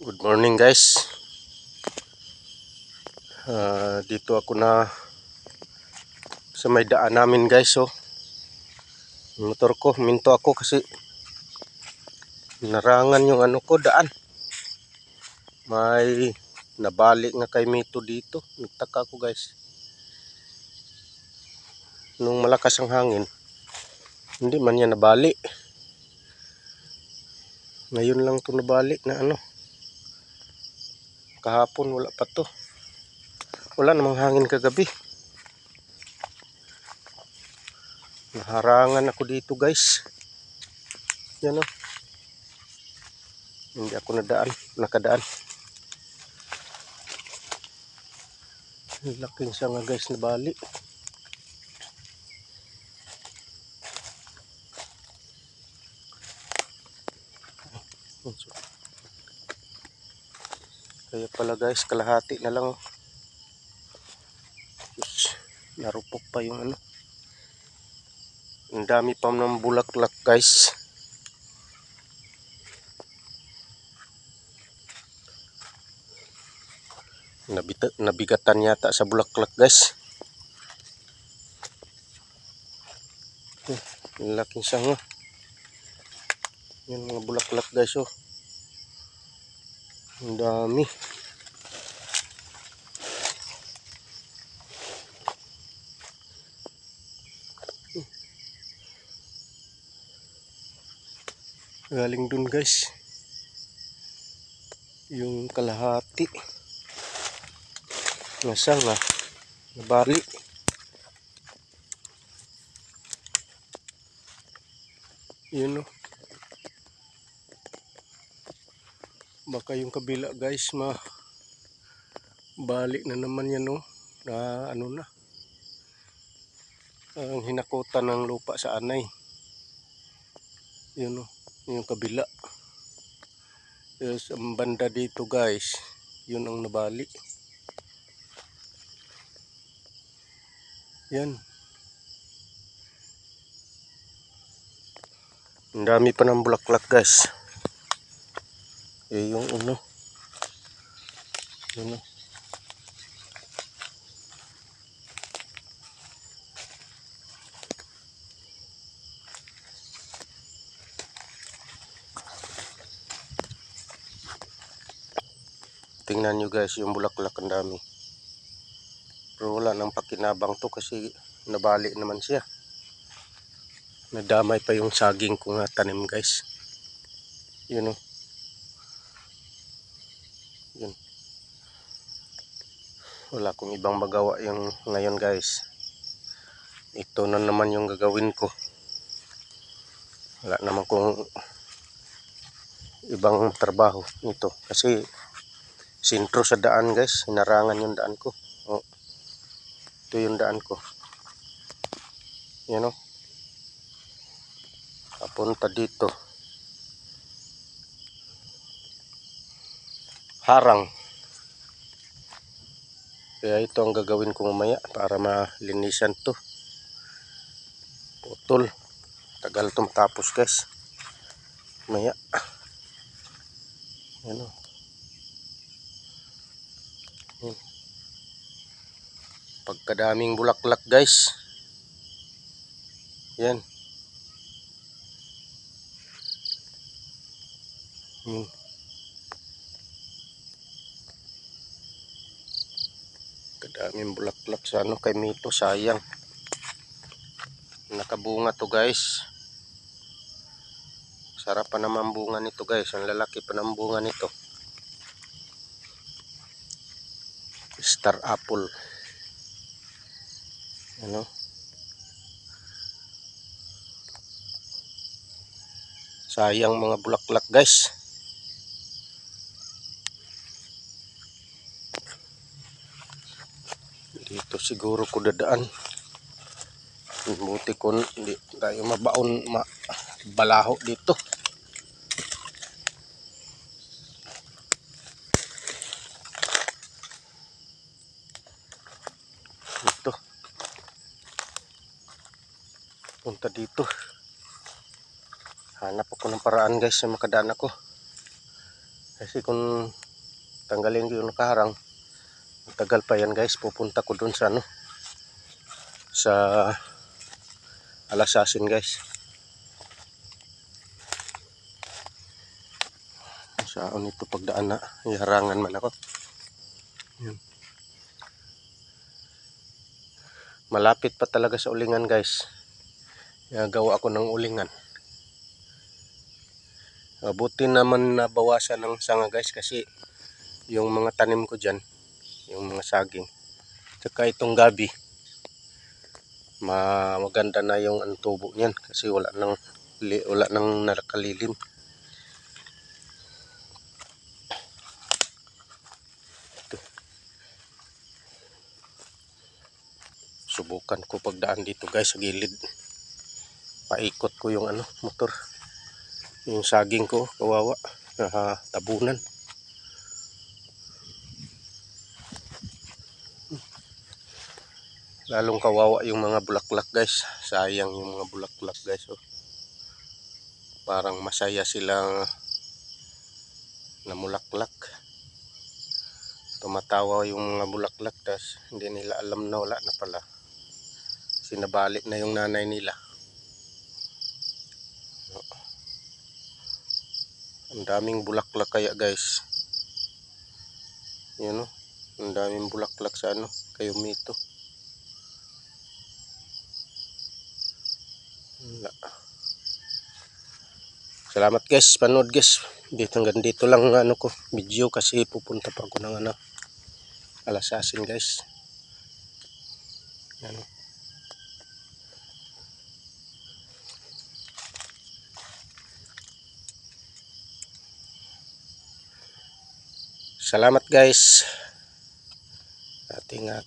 Good morning guys. Dito ako na sa may daan namin guys. Yung motor ko, minto ako kasi narangan yung daan. May nabali nga kay Mito dito. Nagtaka ako guys. Nung malakas ang hangin, hindi man yan nabali. Ngayon lang to nabali na kahapon wala pa to. Wala namang hangin kagabi. Naharangan ako dito guys. Yan hindi ako nakadaan. Laking siya nga guys nabali. Kaya pala guys, kalahati na lang. Narupok pa yung Ang dami pa ng bulaklak guys. Nabigatan yata sa bulaklak guys. Laking sanga. Yan mga bulaklak guys Ang dami. Galing dun guys. Yung kalahati. Nasanga. Nabali. Yun Baka yung kabila guys balik na naman yan na na. Ang hinakutan ng lupa sa anay. Yun yung kabila. Yes, ang banda dito guys, yun ang nabali. Yan. Ang dami pa ng bulaklak guys. Yung yun Tingnan nyo guys yung bulaklak, ang dami. Pero wala nang pakinabang to kasi nabali naman siya. Nadamay pa yung saging ko nga tanim guys. Yun Yun. Wala akong ibang magawa yung ngayon guys. Ito na naman yung gagawin ko. Wala naman kong ibang trabaho nito kasi sintro sa daan guys, hinarangan yung daan ko. Ito yung daan ko. Yan papunta dito. Harang. Kaya ito ang gagawin ko mamaya para malinisan to. Putol. Tagal to matapos guys. Mamaya. Yan Pagkadaming bulaklak guys. Yan. Kadaming bulaklak sa kay Mito, sayang. Nakabunga to guys. Sarap pa naman bunga nito guys. Ang lalaki pa ng bunga nito. Star apple. Sayang mga bulaklak guys. Dito siguro ko dadaan. Buti ko hindi tayo mabaon balaho dito. Ito. Punta dito. Hanap ako ng paraan guys na makadaan ako. Kasi kung tanggalin ko yung nakaharang, tagal pa yan guys. Pupunta ko dun sa ano, sa alasasin guys. Saan ito pagdaan na, iharangan man ako. Yan. Malapit pa talaga sa ulingan guys. Gawa ako ng ulingan. Buti naman nabawasan ng sanga guys, kasi yung mga tanim ko dyan, yung mga saging, tsaka itong gabi, maganda na yung tubo niyan kasi wala nang nakalilim. Subukan ko pagdaan dito guys sa gilid. Paikot ko yung ano, motor. Yung saging ko, kawawa, tabunan. Lalong kawawa yung mga bulaklak guys. Sayang yung mga bulaklak guys. Oh. Parang masaya silang namulaklak. Tumatawa yung mga bulaklak, tas hindi nila alam na wala na pala. Sinabalik na yung nanay nila. Ang daming bulaklak kaya guys. Yan o. Ang daming bulaklak sa ano, kayumito. Salamat guys, panood guys. Hanggang dito lang ano ko, video, kasi pupunta pa ako ng ano, alasasin guys. Yan. Salamat guys. At ingat.